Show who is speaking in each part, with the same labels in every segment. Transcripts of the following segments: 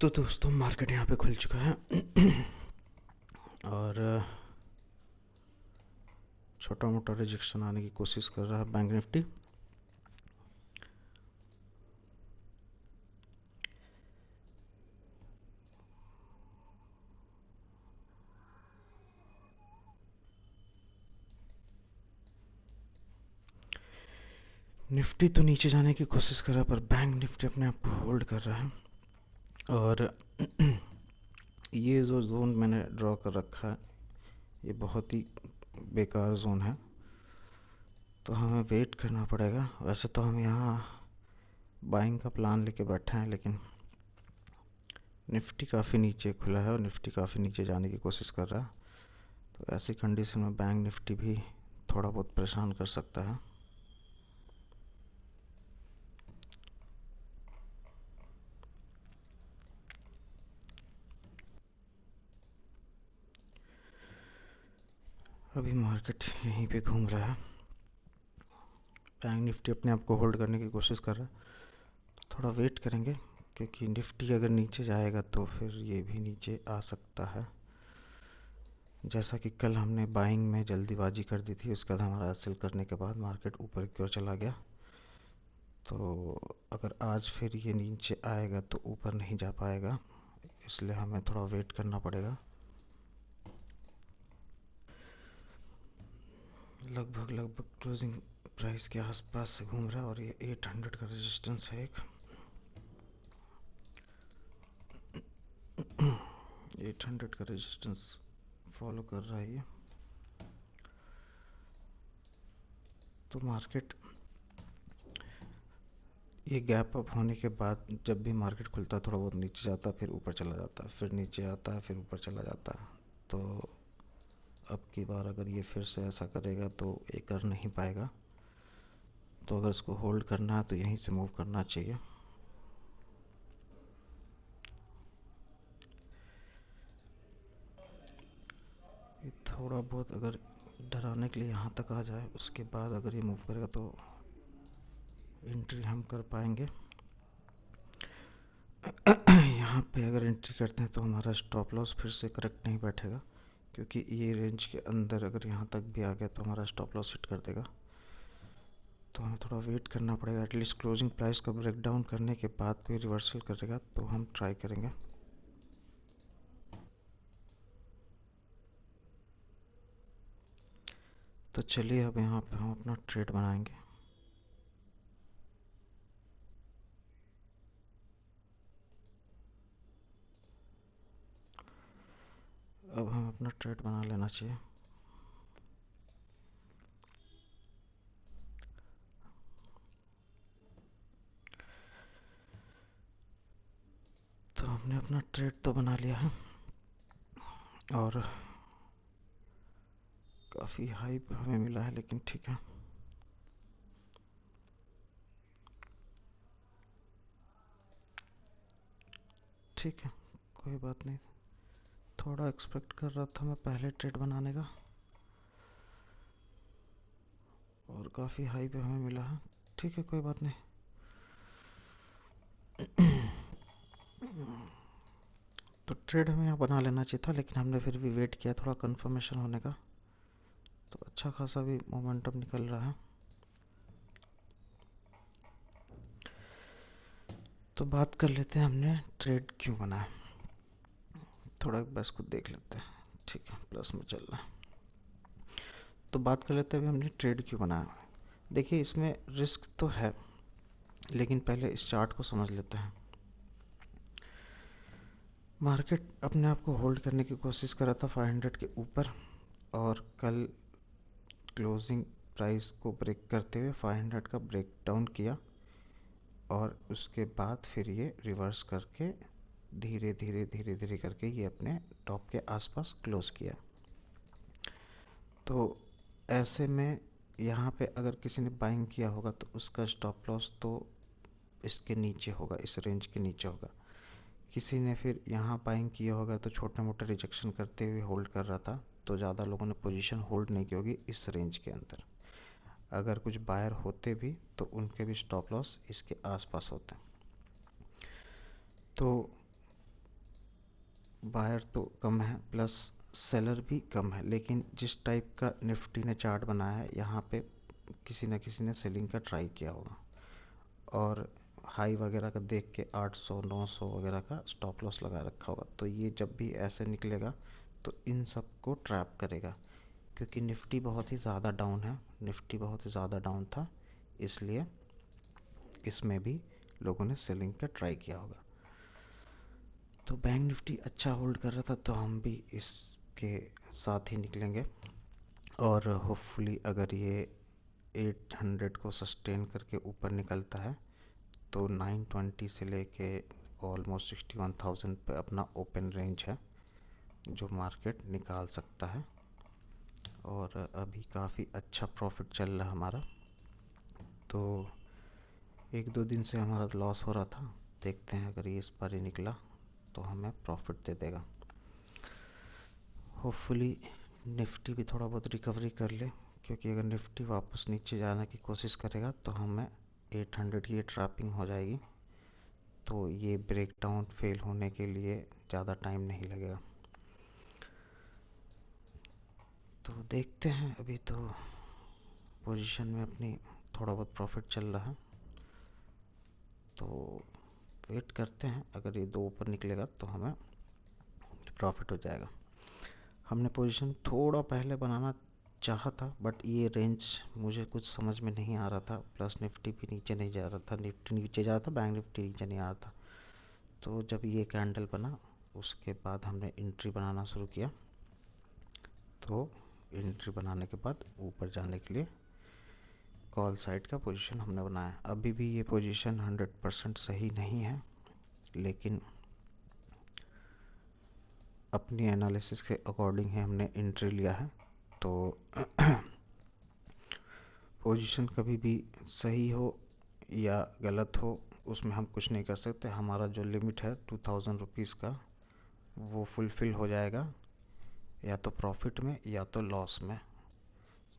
Speaker 1: तो दोस्तों मार्केट यहाँ पे खुल चुका है और छोटा मोटा रिजेक्शन आने की कोशिश कर रहा है बैंक निफ्टी। निफ्टी तो नीचे जाने की कोशिश कर रहा है पर बैंक निफ्टी अपने आप को होल्ड कर रहा है। और ये जो जोन मैंने ड्रॉ कर रखा है ये बहुत ही बेकार जोन है, तो हमें वेट करना पड़ेगा। वैसे तो हम यहाँ बाइंग का प्लान लेके बैठे हैं, लेकिन निफ्टी काफ़ी नीचे खुला है और निफ्टी काफ़ी नीचे जाने की कोशिश कर रहा है। तो ऐसी कंडीशन में बैंक निफ्टी भी थोड़ा बहुत परेशान कर सकता है। अभी मार्केट यहीं पे घूम रहा है। बैंक निफ्टी अपने आप को होल्ड करने की कोशिश कर रहा है। थोड़ा वेट करेंगे क्योंकि निफ्टी अगर नीचे जाएगा तो फिर ये भी नीचे आ सकता है। जैसा कि कल हमने बाइंग में जल्दीबाजी कर दी थी, उसके बाद हमारा सेल करने के बाद मार्केट ऊपर की ओर चला गया। तो अगर आज फिर ये नीचे आएगा तो ऊपर नहीं जा पाएगा, इसलिए हमें थोड़ा वेट करना पड़ेगा। लगभग क्लोजिंग प्राइस के आसपास से घूम रहा है और ये 800 का रेजिस्टेंस है एक। 800 का रेजिस्टेंस फॉलो कर रहा है ये। तो मार्केट ये गैप अप होने के बाद जब भी मार्केट खुलता है थोड़ा बहुत नीचे जाता है, फिर ऊपर चला जाता है, फिर नीचे आता है, फिर ऊपर चला जाता है। तो अब की बार अगर ये फिर से ऐसा करेगा तो ये कर नहीं पाएगा। तो अगर इसको होल्ड करना है तो यहीं से मूव करना चाहिए। ये थोड़ा बहुत अगर डराने के लिए यहाँ तक आ जाए, उसके बाद अगर ये मूव करेगा तो एंट्री हम कर पाएंगे। यहाँ पे अगर एंट्री करते हैं तो हमारा स्टॉप लॉस फिर से करेक्ट नहीं बैठेगा, क्योंकि ये रेंज के अंदर अगर यहाँ तक भी आ गया तो हमारा स्टॉप लॉस हिट कर देगा। तो हमें थोड़ा वेट करना पड़ेगा। एटलीस्ट क्लोजिंग प्राइस का ब्रेक डाउन करने के बाद कोई रिवर्सल करेगा तो हम ट्राई करेंगे। तो चलिए अब यहाँ पे हम अपना ट्रेड बनाएंगे। अब हम अपना ट्रेड बना लेना चाहिए। तो हमने अपना ट्रेड तो बना लिया है और काफ़ी हाई हमें मिला है, लेकिन ठीक है। ठीक है, कोई बात नहीं। थोड़ा एक्सपेक्ट कर रहा था मैं पहले ट्रेड बनाने का, और काफ़ी हाई पे हमें मिला है। ठीक है, कोई बात नहीं। तो ट्रेड हमें यहाँ बना लेना चाहिए था, लेकिन हमने फिर भी वेट किया थोड़ा कंफर्मेशन होने का। तो अच्छा खासा भी मोमेंटम निकल रहा है। तो बात कर लेते हैं हमने ट्रेड क्यों बनाया। थोड़ा बस को देख लेते हैं। ठीक है, प्लस में चल रहा है। तो बात कर लेते हैं अभी हमने ट्रेड क्यों बनाया। देखिए इसमें रिस्क तो है, लेकिन पहले इस चार्ट को समझ लेते हैं। मार्केट अपने आप को होल्ड करने की कोशिश कर रहा था 500 के ऊपर, और कल क्लोजिंग प्राइस को ब्रेक करते हुए 500 का ब्रेक डाउन किया, और उसके बाद फिर ये रिवर्स करके धीरे धीरे धीरे धीरे करके ये अपने टॉप के आसपास क्लोज किया। तो ऐसे में यहाँ पे अगर किसी ने बाइंग किया होगा तो उसका स्टॉप लॉस तो इसके नीचे होगा, इस रेंज के नीचे होगा। किसी ने फिर यहाँ बाइंग किया होगा तो छोटे मोटे रिजेक्शन करते हुए होल्ड कर रहा था, तो ज़्यादा लोगों ने पोजीशन होल्ड नहीं की होगी इस रेंज के अंदर। अगर कुछ बायर होते भी तो उनके भी स्टॉप लॉस इसके आसपास होते हैं। तो बायर तो कम है प्लस सेलर भी कम है, लेकिन जिस टाइप का निफ्टी ने चार्ट बनाया है यहाँ पे किसी न किसी ने सेलिंग का ट्राई किया होगा और हाई वगैरह का देख के 800 900 वगैरह का स्टॉप लॉस लगा रखा होगा। तो ये जब भी ऐसे निकलेगा तो इन सब को ट्रैप करेगा, क्योंकि निफ्टी बहुत ही ज़्यादा डाउन है, निफ्टी बहुत ही ज़्यादा डाउन था, इसलिए इसमें भी लोगों ने सेलिंग का ट्राई किया होगा। तो बैंक निफ्टी अच्छा होल्ड कर रहा था तो हम भी इसके साथ ही निकलेंगे और होपफुली अगर ये 800 को सस्टेन करके ऊपर निकलता है तो 920 से लेके ऑलमोस्ट 61,000 पे अपना ओपन रेंज है जो मार्केट निकाल सकता है। और अभी काफ़ी अच्छा प्रॉफिट चल रहा है हमारा, तो एक दो दिन से हमारा लॉस हो रहा था, देखते हैं अगर ये इस बार ही निकला तो हमें प्रॉफिट दे देगा। होपफुली निफ्टी भी थोड़ा बहुत रिकवरी कर ले, क्योंकि अगर निफ्टी वापस नीचे जाने की कोशिश करेगा तो हमें 800 की ट्रैपिंग हो जाएगी, तो ये ब्रेकडाउन फेल होने के लिए ज़्यादा टाइम नहीं लगेगा। तो देखते हैं, अभी तो पोजीशन में अपनी थोड़ा बहुत प्रॉफिट चल रहा है, तो वेट करते हैं, अगर ये दो ऊपर निकलेगा तो हमें प्रॉफिट हो जाएगा। हमने पोजीशन थोड़ा पहले बनाना चाहा था बट ये रेंज मुझे कुछ समझ में नहीं आ रहा था, प्लस निफ्टी भी नीचे नहीं जा रहा था, निफ्टी नीचे जा रहा था, बैंक निफ्टी नीचे नहीं आ रहा था। तो जब ये कैंडल बना उसके बाद हमने एंट्री बनाना शुरू किया, तो एंट्री बनाने के बाद ऊपर जाने के लिए कॉल साइड का पोजीशन हमने बनाया। अभी भी ये पोजीशन 100% सही नहीं है, लेकिन अपनी एनालिसिस के अकॉर्डिंग ही हमने एंट्री लिया है। तो पोजीशन कभी भी सही हो या गलत हो उसमें हम कुछ नहीं कर सकते, हमारा जो लिमिट है 2000 रुपीज़ का वो फुलफ़िल हो जाएगा या तो प्रॉफिट में या तो लॉस में,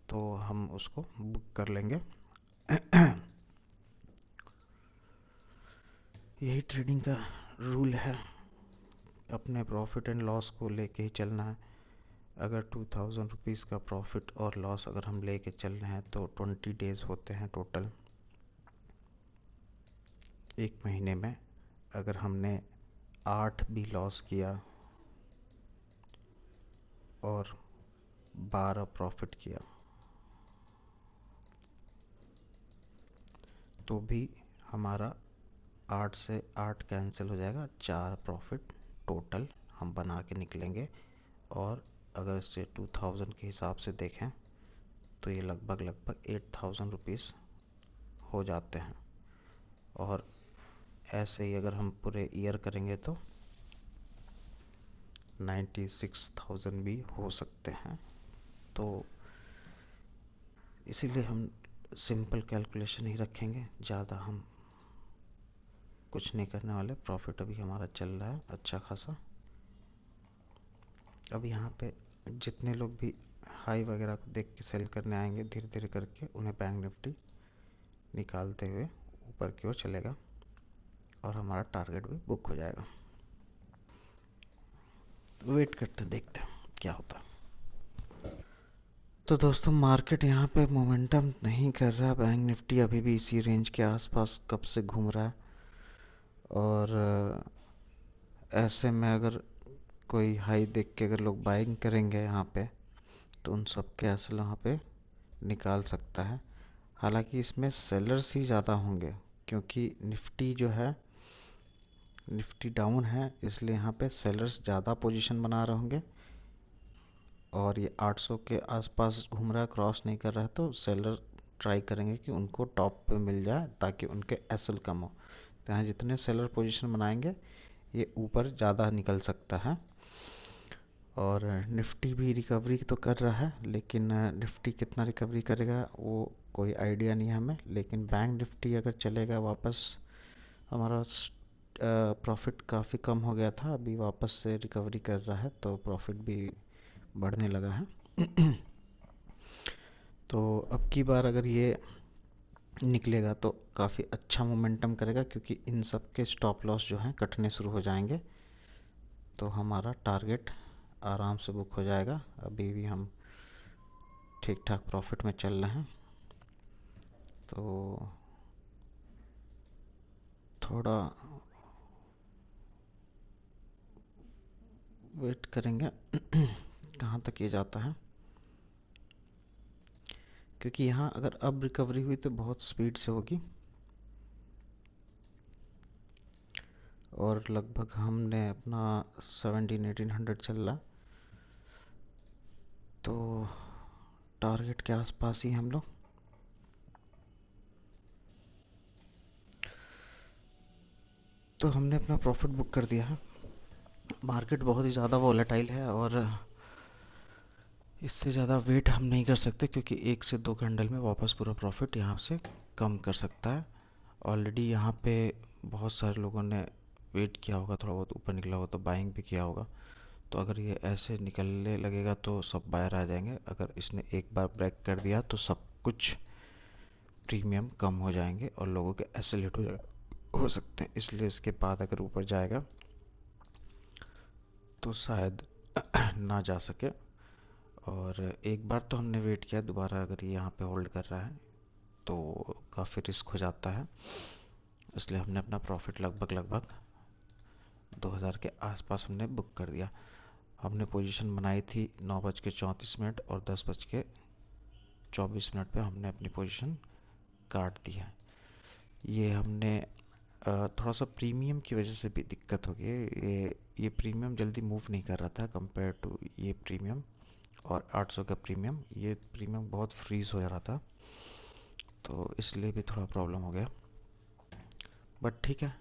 Speaker 1: तो हम उसको बुक कर लेंगे। यही ट्रेडिंग का रूल है, अपने प्रॉफिट एंड लॉस को लेके ही चलना है। अगर 2000 रुपीज़ का प्रॉफिट और लॉस अगर हम लेके चल रहे हैं तो 20 डेज होते हैं टोटल एक महीने में। अगर हमने 8 भी लॉस किया और 12 प्रॉफिट किया तो भी हमारा 8 से 8 कैंसिल हो जाएगा, 4 प्रॉफिट टोटल हम बना के निकलेंगे। और अगर इसे 2000 के हिसाब से देखें तो ये लगभग 8000 रुपीज़ हो जाते हैं। और ऐसे ही अगर हम पूरे ईयर करेंगे तो 96,000 भी हो सकते हैं। तो इसीलिए हम सिंपल कैलकुलेशन ही रखेंगे, ज़्यादा हम कुछ नहीं करने वाले। प्रॉफिट अभी हमारा चल रहा है अच्छा खासा। अब यहाँ पे जितने लोग भी हाई वगैरह को देख के सेल करने आएंगे, धीरे धीरे करके उन्हें बैंक निफ्टी निकालते हुए ऊपर की ओर चलेगा और हमारा टारगेट भी बुक हो जाएगा। तो वेट करते देखते हैं क्या होता है। तो दोस्तों मार्केट यहाँ पे मोमेंटम नहीं कर रहा, बैंक निफ्टी अभी भी इसी रेंज के आसपास कब से घूम रहा है। और ऐसे में अगर कोई हाई देख के अगर लोग बाइंग करेंगे यहाँ पे तो उन सब के असल वहाँ पे निकाल सकता है। हालांकि इसमें सेलर्स ही ज़्यादा होंगे, क्योंकि निफ्टी जो है निफ्टी डाउन है, इसलिए यहाँ पे सेलर्स ज़्यादा पोजीशन बना रहे होंगे। और ये 800 के आसपास घूम रहा है, क्रॉस नहीं कर रहा है, तो सेलर ट्राई करेंगे कि उनको टॉप पे मिल जाए ताकि उनके एसएल कम हो। तो यहाँ जितने सेलर पोजीशन बनाएंगे ये ऊपर ज़्यादा निकल सकता है। और निफ्टी भी रिकवरी तो कर रहा है, लेकिन निफ्टी कितना रिकवरी करेगा वो कोई आइडिया नहीं है हमें। लेकिन बैंक निफ्टी अगर चलेगा वापस, हमारा प्रॉफिट काफ़ी कम हो गया था, अभी वापस से रिकवरी कर रहा है तो प्रॉफिट भी बढ़ने लगा है। तो अब की बार अगर ये निकलेगा तो काफ़ी अच्छा मोमेंटम करेगा, क्योंकि इन सब के स्टॉप लॉस जो हैं कटने शुरू हो जाएंगे। तो हमारा टारगेट आराम से बुक हो जाएगा। अभी भी हम ठीक ठाक प्रॉफिट में चल रहे हैं, तो थोड़ा वेट करेंगे कहाँ तक ये जाता है, क्योंकि यहाँ अगर अब रिकवरी हुई तो बहुत स्पीड से होगी। और लगभग हमने अपना 1700-1800 चल रहा, तो टारगेट के आसपास ही हम लोग। तो हमने अपना प्रॉफिट बुक कर दिया है। मार्केट बहुत ही ज़्यादा वॉलेटाइल है और इससे ज़्यादा वेट हम नहीं कर सकते, क्योंकि 1 से 2 कैंडल में वापस पूरा प्रॉफिट यहाँ से कम कर सकता है। ऑलरेडी यहाँ पे बहुत सारे लोगों ने वेट किया होगा, थोड़ा बहुत ऊपर निकला होगा तो बाइंग भी किया होगा। तो अगर ये ऐसे निकलने लगेगा तो सब बायर आ जाएंगे। अगर इसने एक बार ब्रेक कर दिया तो सब कुछ प्रीमियम कम हो जाएंगे और लोगों के एसेलेट हो सकते हैं। इसलिए इसके बाद अगर ऊपर जाएगा तो शायद ना जा सके। और एक बार तो हमने वेट किया, दोबारा अगर ये यहाँ पे होल्ड कर रहा है तो काफ़ी रिस्क हो जाता है। इसलिए हमने अपना प्रॉफिट लगभग 2000 के आसपास हमने बुक कर दिया। हमने पोजीशन बनाई थी 9:34 और 10:24 पे हमने अपनी पोजीशन काट दी है। ये हमने थोड़ा सा प्रीमियम की वजह से भी दिक्कत हो गई। ये प्रीमियम जल्दी मूव नहीं कर रहा था कंपेयर टू ये प्रीमियम और 800 का प्रीमियम। ये प्रीमियम बहुत फ्रीज हो जा रहा था, तो इसलिए भी थोड़ा प्रॉब्लम हो गया। बट ठीक है,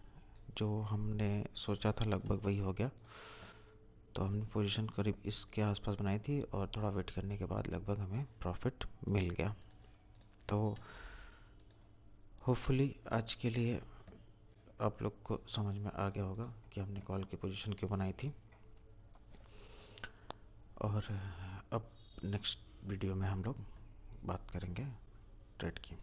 Speaker 1: जो हमने सोचा था लगभग वही हो गया। तो हमने पोजीशन करीब इसके आसपास बनाई थी और थोड़ा वेट करने के बाद लगभग हमें प्रॉफिट मिल गया। तो होपफुली आज के लिए आप लोग को समझ में आ गया होगा कि हमने कॉल की पोजीशन क्यों बनाई थी। और अब नेक्स्ट वीडियो में हम लोग बात करेंगे ट्रेड की।